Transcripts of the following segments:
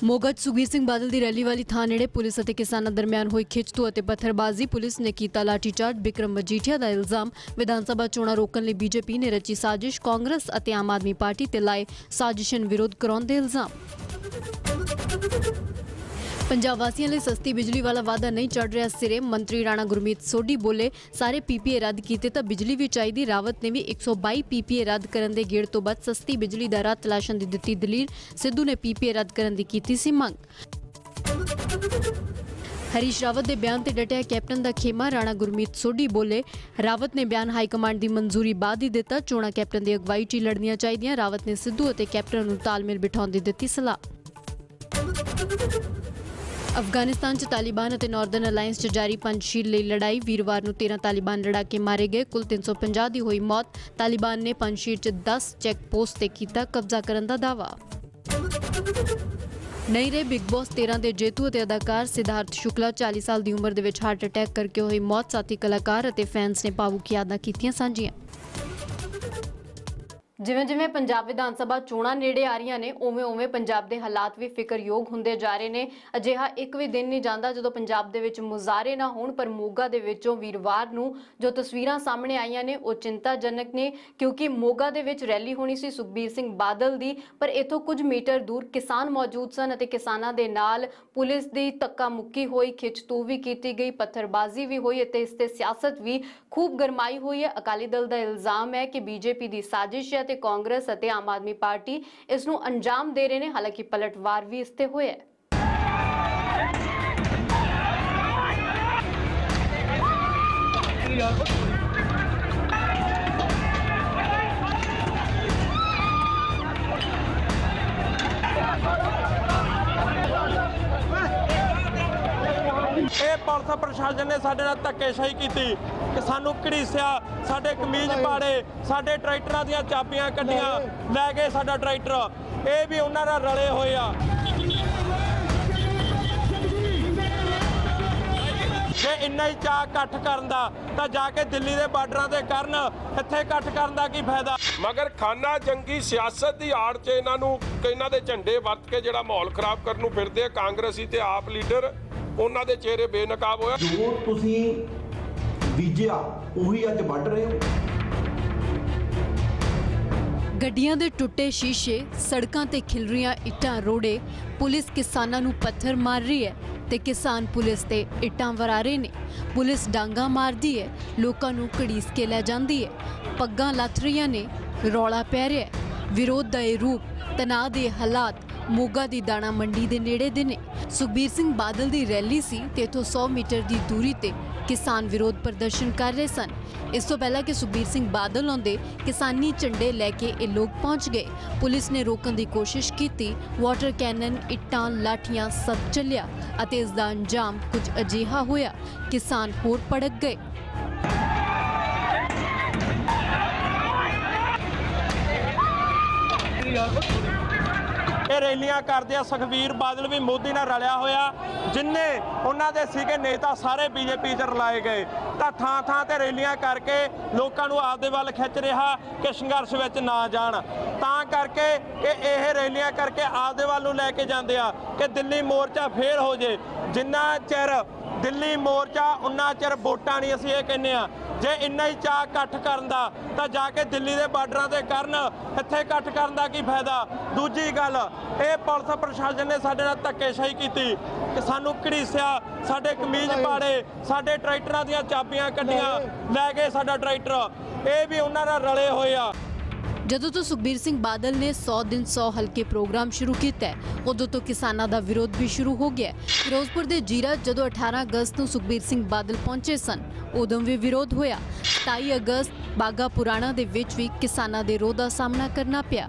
ਮੋਗਾ 'ਚ ਸੁਖਬੀਰ ਸਿੰਘ ਬਾਦਲ ਦੀ ਰੈਲੀ ਵਾਲੀ ਥਾਂ ਨੇੜੇ ਪੁਲਿਸ ਅਤੇ ਕਿਸਾਨਾਂ ਦਰਮਿਆਨ ਹੋਈ ਖਿੱਚਤੂ ਅਤੇ ਪੱਥਰਬਾਜ਼ੀ। ਪੁਲਿਸ ਨੇ ਕੀਤਾ ਲਾਠੀਚਾਰਜ। ਬਿਕਰਮ ਮਜੀਠੀਆ ਦਾ ਇਲਜ਼ਾਮ, ਵਿਧਾਨ ਸਭਾ ਚੋਣਾਂ ਰੋਕਣ ਲਈ ਬੀਜੇਪੀ ਨੇ ਰਚੀ ਸਾਜ਼ਿਸ਼। ਕਾਂਗਰਸ ਅਤੇ ਆਮ ਆਦਮੀ ਪਾਰਟੀ ਤੇ ਲਾਏ ਸਾਜ਼ਿਸ਼ਨ ਵਿਰੋਧ ਕਰਾਉਣ ਦੇ ਇਲਜ਼ਾਮ। ਪੰਜਾਬ ਵਾਸੀਆਂ ਲਈ ਸਸਤੀ ਬਿਜਲੀ ਵਾਲਾ ਵਾਅਦਾ ਨਹੀਂ ਚੜ੍ਹ ਰਿਹਾ ਸਿਰੇ। ਮੰਤਰੀ ਰਾਣਾ ਗੁਰਮੀਤ ਸੋਢੀ ਬੋਲੇ, ਸਾਰੇ ਪੀਪੀਏ ਰੱਦ ਕੀਤੇ ਤਾਂ ਬਿਜਲੀ ਵੀ ਚਾਹੀਦੀ। ਰਾਵਤ ਨੇ ਵੀ 122 ਪੀਪੀਏ ਰੱਦ ਕਰਨ ਦੇ ਗੇੜ ਤੋਂ ਬਾਅਦ ਸਸਤੀ ਬਿਜਲੀ ਦਾ ਰਾਹ ਤਲਾਸ਼ਣ ਦੀ ਦਿੱਤੀ ਦਲੀਲ। ਸਿੱਧੂ ਨੇ ਪੀਪੀਏ ਰੱਦ ਕਰਨ ਦੀ ਕੀਤੀ ਸੀ ਮੰਗ। ਹਰੀਸ਼ ਰਾਵਤ ਦੇ ਬਿਆਨ ਤੇ ਡਟਿਆ ਕੈਪਟਨ ਦਾ ਖੇਮਾ। ਰਾਣਾ ਗੁਰਮੀਤ ਸੋਢੀ ਬੋਲੇ, ਰਾਵਤ ਨੇ ਬਿਆਨ ਹਾਈ ਕਮਾਂਡ ਦੀ ਮਨਜ਼ੂਰੀ ਬਾਅਦ ਹੀ ਦਿੱਤਾ। ਚੋਣਾਂ ਕੈਪਟਨ ਦੀ ਅਗਵਾਈ 'ਚ ਹੀ ਲੜਨੀਆਂ ਚਾਹੀਦੀਆਂ। ਰਾਵਤ ਨੇ ਸਿੱਧੂ ਅਤੇ ਕੈਪਟਨ ਨੂੰ ਤਾਲਮੇਲ ਬਿਠਾਉਣ ਦੀ ਦਿੱਤੀ ਸਲਾਹ। ਅਫਗਾਨਿਸਤਾਨ 'ਚ ਤਾਲਿਬਾਨ ਅਤੇ ਨਾਰਦਰਨ ਅਲਾਇੰਸ 'ਚ ਜਾਰੀ ਪੰਜਸ਼ੀਲ ਲਈ ਲੜਾਈ। ਵੀਰਵਾਰ ਨੂੰ 13 ਤਾਲਿਬਾਨ ਲੜਾਕੇ ਮਾਰੇ ਗਏ। ਕੁੱਲ 350 ਦੀ ਹੋਈ ਮੌਤ। ਤਾਲਿਬਾਨ ਨੇ ਪੰਜਸ਼ੀਲ 'ਚ 10 ਚੈੱਕ ਪੋਸਟ ਤੇ ਕੀਤਾ ਕਬਜ਼ਾ ਕਰਨ ਦਾ ਦਾਅਵਾ। ਨਹੀਂ ਰਹੇ ਬਿਗ ਬੌਸ 13 ਦੇ ਜੇਤੂ ਅਤੇ ਅਦਾਕਾਰ ਸਿਧਾਰਥ ਸ਼ੁਕਲਾ। 40 ਸਾਲ ਦੀ ਉਮਰ ਦੇ ਵਿੱਚ ਹਾਰਟ ਅਟੈਕ ਕਰਕੇ ਹੋਈ ਮੌਤ। ਸਾਥੀ ਕਲਾਕਾਰ ਅਤੇ ਫੈਨਸ ਨੇ ਭਾਵੁਕ ਯਾਦਾਂ ਕੀਤੀਆਂ ਸਾਂਝੀਆਂ। ਜਿਵੇਂ ਪੰਜਾਬ ਵਿਧਾਨ ਸਭਾ ਚੋਣਾਂ ਨੇੜੇ ਆ ਰਹੀਆਂ ਨੇ, ਉਵੇਂ ਪੰਜਾਬ ਦੇ ਹਾਲਾਤ ਵੀ ਫਿਕਰਯੋਗ ਹੁੰਦੇ ਜਾ ਰਹੇ ਨੇ। ਅਜਿਹਾ ਇੱਕ ਵੀ ਦਿਨ ਨਹੀਂ ਜਾਂਦਾ ਜਦੋਂ ਪੰਜਾਬ ਦੇ ਵਿੱਚ ਮੁਜ਼ਾਹਰੇ ਨਾ ਹੋਣ, ਪਰ ਮੋਗਾ ਦੇ ਵਿੱਚੋਂ ਵੀਰਵਾਰ ਨੂੰ ਜੋ ਤਸਵੀਰਾਂ ਸਾਹਮਣੇ ਆਈਆਂ ਨੇ ਉਹ ਚਿੰਤਾਜਨਕ ਨੇ, ਕਿਉਂਕਿ ਮੋਗਾ ਦੇ ਵਿੱਚ ਰੈਲੀ ਹੋਣੀ ਸੀ ਸੁਖਬੀਰ ਸਿੰਘ ਬਾਦਲ ਦੀ, ਪਰ ਇੱਥੋਂ ਕੁਝ ਮੀਟਰ ਦੂਰ ਕਿਸਾਨ ਮੌਜੂਦ ਸਨ ਅਤੇ ਕਿਸਾਨਾਂ ਦੇ ਨਾਲ ਪੁਲਿਸ ਦੀ ਧੱਕਾ ਮੁੱਕੀ ਹੋਈ, ਖਿੱਚਤੂ ਵੀ ਕੀਤੀ ਗਈ, ਪੱਥਰਬਾਜ਼ੀ ਵੀ ਹੋਈ ਅਤੇ ਇਸ ਤੇ ਸਿਆਸਤ ਵੀ ਖੂਬ ਗਰਮਾਈ ਹੋਈ ਹੈ। ਅਕਾਲੀ ਦਲ ਦਾ ਇਲਜ਼ਾਮ ਹੈ ਕਿ ਬੀਜੇਪੀ ਦੀ ਸਾਜ਼ਿਸ਼ ਹੈ ਤੇ ਕਾਂਗਰਸ ਅਤੇ ਆਮ ਆਦਮੀ ਪਾਰਟੀ ਇਸ ਨੂੰ ਅੰਜਾਮ ਦੇ ਰਹੇ ਨੇ। ਹਾਲਾਂਕਿ ਪਲਟਵਾਰ ਵੀ ਇਸ ਤੇ ਹੋਇਆ ਹੈ। ਇਹ ਪੁਲਿਸ ਪ੍ਰਸ਼ਾਸਨ ਨੇ ਸਾਡੇ ਨਾਲ ਧੱਕੇਸ਼ਾਹੀ ਕੀਤੀ ਕਿ ਸਾਨੂੰ ਘੜੀਸਿਆ, ਸਾਡੇ ਕਮੀਜ਼ ਪਾੜੇ, ਸਾਡੇ ਟਰੈਕਟਰਾਂ ਦੀਆਂ ਚਾਬੀਆਂ ਕੱਢੀਆਂ, ਲੈ ਗਏ ਸਾਡਾ ਟਰੈਕਟਰ। ਇਹ ਵੀ ਉਹਨਾਂ ਨਾਲ ਰਲੇ ਹੋਏ ਆ। ਜੇ ਇੰਨਾ ਹੀ ਚਾਅ ਇਕੱਠ ਕਰਨ ਦਾ ਤਾਂ ਜਾ ਕੇ ਦਿੱਲੀ ਦੇ ਬਾਰਡਰਾਂ ਤੇ ਕਰਨ, ਇੱਥੇ ਇਕੱਠ ਕਰਨ ਦਾ ਕੀ ਫਾਇਦਾ। ਮਗਰ ਖਾਨਾ ਜੰਗੀ ਸਿਆਸਤ ਦੀ ਆੜ 'ਚ ਇਹਨਾਂ ਦੇ ਝੰਡੇ ਵਰਤ ਕੇ ਜਿਹੜਾ ਮਾਹੌਲ ਖਰਾਬ ਕਰਨ ਨੂੰ ਫਿਰਦੇ ਆ ਕਾਂਗਰਸੀ ਤੇ ਆਪ ਲੀਡਰ, ਉਹਨਾਂ ਦੇ ਚਿਹਰੇ ਬੇਨਕਾਬ ਹੋਇਆ। ਜੋ ਤੁਸੀਂ ਬੀਜਿਆ ਉਹੀ ਅੱਜ ਵੱਢ ਰਹੇ ਹੋ। ਗੱਡੀਆਂ ਦੇ ਟੁੱਟੇ ਸ਼ੀਸ਼ੇ, ਸੜਕਾਂ ਤੇ ਖਿਲ ਰਹੀਆਂ ਇੱਟਾਂ ਰੋੜੇ। ਪੁਲਿਸ ਕਿਸਾਨਾਂ ਨੂੰ ਪੱਥਰ ਮਾਰ ਰਹੀ ਹੈ ਤੇ ਕਿਸਾਨ ਪੁਲਿਸ ਤੇ ਇੱਟਾਂ ਵਰਾ ਰਹੇ ਨੇ। ਪੁਲਿਸ ਡਾਂਗਾ ਮਾਰਦੀ ਹੈ, ਲੋਕਾਂ ਨੂੰ ਘੜੀਸ ਕੇ ਲੈ ਜਾਂਦੀ ਹੈ, ਪੱਗਾਂ ਲੱਥ ਰਹੀਆਂ ਨੇ, ਰੌਲਾ ਪੈ ਰਿਹਾ ਹੈ। ਵਿਰੋਧ ਦਾ ਇਹ ਰੂਪ, ਤਣਾਅ ਦੇ ਹਾਲਾਤ ਮੋਗਾ ਦੀ ਦਾਣਾ ਮੰਡੀ ਦੇ ਨੇੜੇ ਦੇ ਨੇ। ਸੁਖਬੀਰ ਸਿੰਘ ਬਾਦਲ ਦੀ ਰੈਲੀ ਸੀ ਤੇ ਇੱਥੋਂ 100 ਮੀਟਰ ਦੀ ਦੂਰੀ ਤੇ ਕਿਸਾਨ ਵਿਰੋਧ ਪ੍ਰਦਰਸ਼ਨ ਕਰ ਰਹੇ ਸਨ। ਇਸ ਤੋਂ ਪਹਿਲਾਂ ਕਿ ਸੁਖਬੀਰ ਸਿੰਘ ਬਾਦਲ ਆਉਂਦੇ, ਕਿਸਾਨੀ ਝੰਡੇ ਲੈ ਕੇ ਇਹ ਲੋਕ ਪਹੁੰਚ ਗਏ। ਪੁਲਿਸ ਨੇ ਰੋਕਣ ਦੀ ਕੋਸ਼ਿਸ਼ ਕੀਤੀ, ਵਾਟਰ ਕੈਨਨ, ਇੱਟਾਂ, ਲਾਠੀਆਂ ਸਭ ਚੱਲਿਆ ਅਤੇ ਇਸ ਦਾ ਅੰਜਾਮ ਕੁਝ ਅਜਿਹਾ ਹੋਇਆ, ਕਿਸਾਨ ਹੋਰ ਭੜਕ ਗਏ। ਇਹ ਰੈਲੀਆਂ ਕਰਦੇ ਆ ਸੁਖਬੀਰ ਬਾਦਲ ਵੀ ਮੋਦੀ ਨਾਲ ਰਲਿਆ ਹੋਇਆ, ਜਿੰਨੇ ਉਹਨਾਂ ਦੇ ਸੀਗੇ ਨੇਤਾ ਸਾਰੇ ਬੀਜੇਪੀ 'ਚ ਰਲਾਏ ਗਏ, ਤਾਂ ਥਾਂ ਤੇ ਰੈਲੀਆਂ ਕਰਕੇ ਲੋਕਾਂ ਨੂੰ ਆਪਦੇ ਵੱਲ ਖਿੱਚ ਰਿਹਾ ਕਿ ਸੰਘਰਸ਼ ਵਿੱਚ ਨਾ ਜਾਣ। ਤਾਂ ਕਰਕੇ ਕਿ ਇਹ ਰੈਲੀਆਂ ਕਰਕੇ ਆਪਦੇ ਵੱਲ ਨੂੰ ਲੈ ਕੇ ਜਾਂਦੇ ਆ ਕਿ ਦਿੱਲੀ ਮੋਰਚਾ ਫੇਲ ਹੋ ਜੇ। ਜਿੰਨਾ ਚਿਰ ਦਿੱਲੀ ਮੋਰਚਾ ਉਨਾ ਚਿਰ ਵੋਟਾਂ ਨਹੀਂ, ਅਸੀਂ ਇਹ ਕਹਿੰਦੇ ਆ। ਜੇ ਇੰਨਾ ਹੀ ਚਾਅ ਇਕੱਠ ਕਰਨ ਦਾ ਤਾਂ ਜਾ ਕੇ ਦਿੱਲੀ ਦੇ ਬਾਰਡਰਾਂ ਤੇ ਕਰਨ, ਇੱਥੇ ਇਕੱਠ ਕਰਨ ਦਾ ਕੀ ਫਾਇਦਾ। ਦੂਜੀ ਗੱਲ, ਇਹ ਪੁਲਿਸ ਪ੍ਰਸ਼ਾਸਨ ਨੇ ਸਾਡੇ ਨਾਲ ਧੱਕੇਸ਼ਾਹੀ ਕੀਤੀ ਕਿ ਸਾਨੂੰ ਘੜੀਸਿਆ, ਸਾਡੇ ਕਮੀਜ਼ ਪਾੜੇ, ਸਾਡੇ ਟਰੈਕਟਰਾਂ ਦੀਆਂ ਚਾਬੀਆਂ ਕੱਢੀਆਂ, ਲੈ ਗਏ ਸਾਡਾ ਟਰੈਕਟਰ। ਇਹ ਵੀ ਉਹਨਾਂ ਨਾਲ ਰਲੇ ਹੋਏ ਆ। ਜਦੋਂ ਤੋਂ ਸੁਖਬੀਰ ਸਿੰਘ ਬਾਦਲ ਨੇ 100 ਦਿਨ 100 ਹਲਕੇ ਪ੍ਰੋਗਰਾਮ ਸ਼ੁਰੂ ਕੀਤਾ, ਉਦੋਂ ਤੋਂ ਕਿਸਾਨਾਂ ਦਾ ਵਿਰੋਧ ਵੀ ਸ਼ੁਰੂ ਹੋ ਗਿਆ। ਫਿਰੋਜ਼ਪੁਰ ਦੇ ਜੀਰਾ ਜਦੋਂ 18 ਅਗਸਤ ਨੂੰ ਸੁਖਬੀਰ ਸਿੰਘ ਬਾਦਲ ਪਹੁੰਚੇ ਸਨ, ਉਦੋਂ ਵੀ ਵਿਰੋਧ ਹੋਇਆ। 27 ਅਗਸਤ ਬਾਗਾ ਪੁਰਾਣਾ ਦੇ ਵਿੱਚ ਵੀ ਕਿਸਾਨਾਂ ਦੇ ਰੋਹ ਦਾ ਸਾਹਮਣਾ ਕਰਨਾ ਪਿਆ।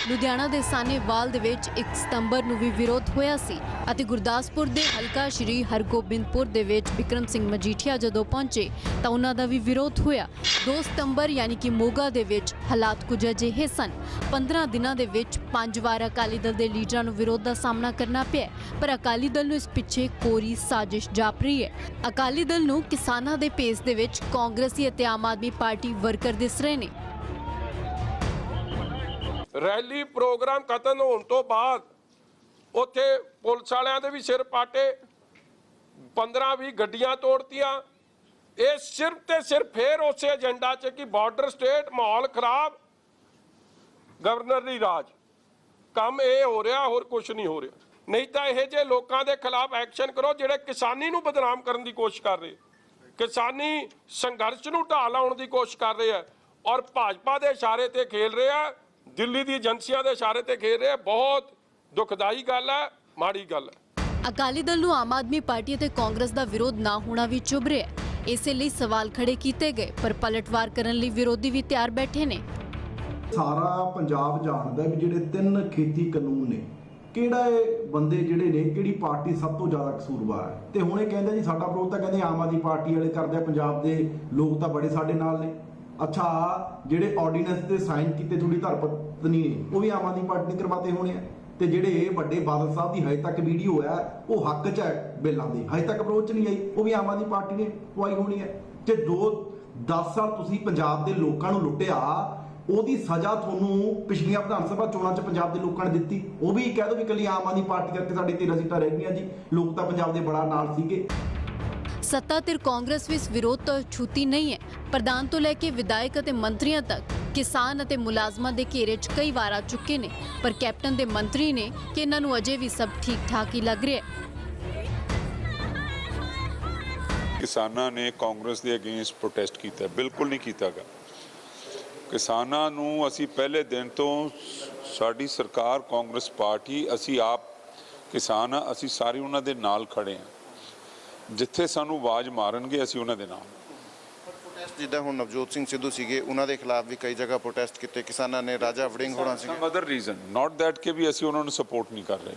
ਲੁਧਿਆਣਾ ਦੇ ਸਾਨੇਵਾਲ ਦੇ ਵਿੱਚ 1 ਸਤੰਬਰ ਨੂੰ ਵੀ ਵਿਰੋਧ ਹੋਇਆ ਸੀ ਅਤੇ ਗੁਰਦਾਸਪੁਰ ਦੇ ਹਲਕਾ ਸ਼੍ਰੀ ਹਰਗੋਬਿੰਦਪੁਰ ਦੇ ਵਿੱਚ ਬਿਕਰਮ ਸਿੰਘ ਮਜੀਠੀਆ ਜਦੋਂ ਪਹੁੰਚੇ ਤਾਂ ਉਹਨਾਂ ਦਾ ਵੀ ਵਿਰੋਧ ਹੋਇਆ। 2 ਸਤੰਬਰ ਯਾਨੀ ਕਿ ਮੋਗਾ ਦੇ ਵਿੱਚ ਹਾਲਾਤ ਕੁਝ ਅਜਿਹੇ ਸਨ। 15 ਦਿਨਾਂ ਦੇ ਵਿੱਚ 5 ਵਾਰ ਅਕਾਲੀ ਦਲ ਦੇ ਲੀਡਰਾਂ ਨੂੰ ਵਿਰੋਧ ਦਾ ਸਾਹਮਣਾ ਕਰਨਾ ਪਿਆ, ਪਰ ਅਕਾਲੀ ਦਲ ਨੂੰ ਇਸ ਪਿੱਛੇ ਕੋਰੀ ਸਾਜ਼ਿਸ਼ ਜਾਪ ਰਹੀ ਹੈ। ਅਕਾਲੀ ਦਲ ਨੂੰ ਕਿਸਾਨਾਂ ਦੇ ਭੇਸ ਦੇ ਵਿੱਚ ਕਾਂਗਰਸੀ ਅਤੇ ਆਮ ਆਦਮੀ ਪਾਰਟੀ ਵਰਕਰ ਦਿਸ ਰਹੇ ਨੇ। ਰੈਲੀ ਪ੍ਰੋਗਰਾਮ ਖਤਮ ਹੋਣ ਤੋਂ ਬਾਅਦ ਉੱਥੇ ਪੁਲਿਸ ਵਾਲਿਆਂ ਦੇ ਵੀ ਸਿਰ ਪਾਟੇ, 15-20 ਗੱਡੀਆਂ ਤੋੜਤੀਆਂ। ਇਹ ਸਿਰਫ ਤੇ ਸਿਰਫ ਫੇਰ ਉਸੇ ਏਜੰਡਾ 'ਚ ਕਿ ਬਾਰਡਰ ਸਟੇਟ, ਮਾਹੌਲ ਖਰਾਬ, ਗਵਰਨਰ ਦੀ ਰਾਜ। ਕੰਮ ਇਹ ਹੋ ਰਿਹਾ, ਹੋਰ ਕੁਝ ਨਹੀਂ ਹੋ ਰਿਹਾ। ਨਹੀਂ ਤਾਂ ਇਹ ਜੇ ਲੋਕਾਂ ਦੇ ਖਿਲਾਫ ਐਕਸ਼ਨ ਕਰੋ ਜਿਹੜੇ ਕਿਸਾਨੀ ਨੂੰ ਬਦਨਾਮ ਕਰਨ ਦੀ ਕੋਸ਼ਿਸ਼ ਕਰ ਰਹੇ, ਕਿਸਾਨੀ ਸੰਘਰਸ਼ ਨੂੰ ਢਾਹ ਲਾਉਣ ਦੀ ਕੋਸ਼ਿਸ਼ ਕਰ ਰਹੇ ਆ, ਔਰ ਭਾਜਪਾ ਦੇ ਇਸ਼ਾਰੇ ਤੇ ਖੇਲ ਰਹੇ ਆ, ਦਿੱਲੀ ਦੀ ਏਜੰਸੀਆਂ ਦੇ ਇਸ਼ਾਰੇ ਤੇ ਖੇਲ ਰਹੇ ਆ। ਬਹੁਤ ਦੁਖਦਾਈ ਗੱਲ ਹੈ, ਮਾੜੀ ਗੱਲ ਹੈ। ਅਕਾਲੀ ਦਲ ਨੂੰ ਆਮ ਆਦਮੀ ਪਾਰਟੀ ਅਤੇ ਕਾਂਗਰਸ ਦਾ ਵਿਰੋਧ ਨਾ ਹੋਣਾ ਵੀ ਚੁੱਭ ਰਿਹਾ ਹੈ। ਇਸੇ ਲਈ ਸਵਾਲ ਖੜੇ ਕੀਤੇ ਗਏ, ਪਰ ਪਲਟਵਾਰ ਕਰਨ ਲਈ ਵਿਰੋਧੀ ਵੀ ਤਿਆਰ ਬੈਠੇ ਨੇ। ਸਾਰਾ ਪੰਜਾਬ ਜਾਣਦਾ ਵੀ ਜਿਹੜੇ 3 ਖੇਤੀ ਕਾਨੂੰਨ ਨੇ, ਕਿਹੜਾ ਇਹ ਬੰਦੇ ਜਿਹੜੇ ਨੇ, ਕਿਹੜੀ ਪਾਰਟੀ ਸਭ ਤੋਂ ਜ਼ਿਆਦਾ ਕਸੂਰਵਾਰ ਹੈ। ਤੇ ਹੁਣ ਇਹ ਕਹਿੰਦੇ ਜੀ ਸਾਡਾ ਵਿਰੋਧ ਤਾਂ ਕਹਿੰਦੇ ਆਮ ਆਦਮੀ ਪਾਰਟੀ ਵਾਲੇ ਕਰਦੇ ਆ, ਪੰਜਾਬ ਦੇ ਲੋਕ ਤਾਂ ਬੜੇ ਸਾਡੇ ਨਾਲ ਨੇ। ਅੱਛਾ, ਜਿਹੜੇ ਆਰਡੀਨੈਂਸ ਤੇ ਸਾਈਨ ਕੀਤੇ ਤੁਹਾਡੀ ਧਰਮ ਪਤਨੀ ਨੇ, ਉਹ ਵੀ ਆਮ ਆਦਮੀ ਪਾਰਟੀ ਨੇ ਕਰਵਾਤੇ ਹੋਣੇ ਆ। ਤੇ ਜਿਹੜੇ ਵੱਡੇ ਬਾਦਲ ਸਾਹਿਬ ਦੀ ਹਜੇ ਤੱਕ ਵੀਡੀਓ ਹੈ, ਉਹ ਹੱਕ 'ਚ ਹੈ ਬਿੱਲਾਂ ਦੀ, ਹਜੇ ਤੱਕ ਅਪਰੋਚ ਨਹੀਂ ਆਈ, ਉਹ ਵੀ ਆਮ ਆਦਮੀ ਪਾਰਟੀ ਨੇ ਪਵਾਈ ਹੋਣੀ ਹੈ। ਤੇ 10 ਸਾਲ ਤੁਸੀਂ ਪੰਜਾਬ ਦੇ ਲੋਕਾਂ ਨੂੰ ਲੁੱਟਿਆ, ਉਹਦੀ ਸਜ਼ਾ ਤੁਹਾਨੂੰ ਪਿਛਲੀਆਂ ਵਿਧਾਨ ਸਭਾ ਚੋਣਾਂ 'ਚ ਪੰਜਾਬ ਦੇ ਲੋਕਾਂ ਨੇ ਦਿੱਤੀ। ਉਹ ਵੀ ਕਹਿ ਦੋ ਵੀ ਇਕੱਲੀ ਆਮ ਆਦਮੀ ਪਾਰਟੀ ਕਰਕੇ ਸਾਡੇ 13 ਸੀਟਾਂ ਰਹਿ ਗਈਆਂ ਜੀ, ਲੋਕ ਤਾਂ ਪੰਜਾਬ ਦੇ ਬੜਾ ਨਾਲ ਸੀਗੇ। ਸੱਤਾ ਧਿਰ ਕਾਂਗਰਸ ਵੀ ਇਸ ਵਿਰੋਧ ਤੋਂ ਛੂਤੀ ਨਹੀਂ ਹੈ। ਪ੍ਰਧਾਨ ਤੋਂ ਲੈ ਕੇ ਵਿਧਾਇਕ ਅਤੇ ਮੰਤਰੀਆਂ ਤੱਕ ਕਿਸਾਨ ਅਤੇ ਮੁਲਾਜ਼ਮਾਂ ਦੇ ਘੇਰੇ 'ਚ ਕਈ ਵਾਰ ਆ ਚੁੱਕੇ ਨੇ, ਪਰ ਕੈਪਟਨ ਦੇ ਮੰਤਰੀ ਨੇ ਕਿ ਇਹਨਾਂ ਨੂੰ ਅਜੇ ਵੀ ਸਭ ਠੀਕ ਠਾਕ ਹੀ ਲੱਗ ਰਿਹਾ ਹੈ। ਕਿਸਾਨਾਂ ਨੇ ਕਾਂਗਰਸ ਦੇ ਅਗੇਂਸਟ ਪ੍ਰੋਟੈਸਟ ਕੀਤਾ, ਬਿਲਕੁਲ ਨਹੀਂ ਕੀਤਾਗਾ। ਕਿਸਾਨਾਂ ਨੂੰ ਅਸੀਂ ਪਹਿਲੇ ਦਿਨ ਤੋਂ, ਸਾਡੀ ਸਰਕਾਰ ਕਾਂਗਰਸ ਪਾਰਟੀ, ਅਸੀਂ ਆਪ ਕਿਸਾਨ ਆ, ਅਸੀਂ ਸਾਰੇ ਉਹਨਾਂ ਦੇ ਨਾਲ ਖੜੇ ਹਾਂ। ਜਿੱਥੇ ਸਾਨੂੰ ਆਵਾਜ਼ ਮਾਰਨਗੇ ਅਸੀਂ ਉਹਨਾਂ ਦੇ ਨਾਲ। ਪ੍ਰੋਟੈਸਟ ਜਿੱਦਾਂ ਹੁਣ ਨਵਜੋਤ ਸਿੰਘ ਸਿੱਧੂ ਸੀਗੇ, ਉਹਨਾਂ ਦੇ ਖਿਲਾਫ ਵੀ ਕਈ ਜਗ੍ਹਾ ਪ੍ਰੋਟੈਸਟ ਕੀਤੇ ਕਿਸਾਨਾਂ ਨੇ। ਰਾਜਾ ਵੜਿੰਗ ਹੋਣਾ ਸੀ। Some other reason, not that ਕਿ ਵੀ ਅਸੀਂ ਉਹਨਾਂ ਨੂੰ ਸਪੋਰਟ ਨਹੀਂ ਕਰ ਰਹੇ।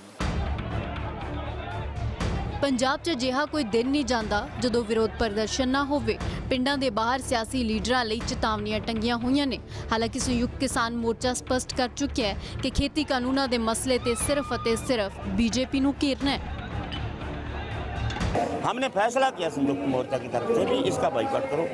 ਪੰਜਾਬ 'ਚ ਅਜਿਹਾ ਕੋਈ ਦਿਨ ਨਹੀਂ ਜਾਂਦਾ ਜਦੋਂ ਵਿਰੋਧ ਪ੍ਰਦਰਸ਼ਨ ਨਾ ਹੋਵੇ। ਪਿੰਡਾਂ ਦੇ ਬਾਹਰ ਸਿਆਸੀ ਲੀਡਰਾਂ ਲਈ ਚੇਤਾਵਨੀਆਂ ਟੰਗੀਆਂ ਹੋਈਆਂ ਨੇ। ਹਾਲਾਂਕਿ ਸੰਯੁਕਤ ਕਿਸਾਨ ਮੋਰਚਾ ਸਪਸ਼ਟ ਕਰ ਚੁੱਕਿਆ ਹੈ ਕਿ ਖੇਤੀ ਕਾਨੂੰਨਾਂ ਦੇ ਮਸਲੇ ਤੇ ਸਿਰਫ ਅਤੇ ਸਿਰਫ ਬੀਜੇਪੀ ਨੂੰ ਘੇਰਨਾ ਹੈ। हमने फैसला किया संयुक्त मोर्चा की तरफ से भी इसका बाइकआउट करो,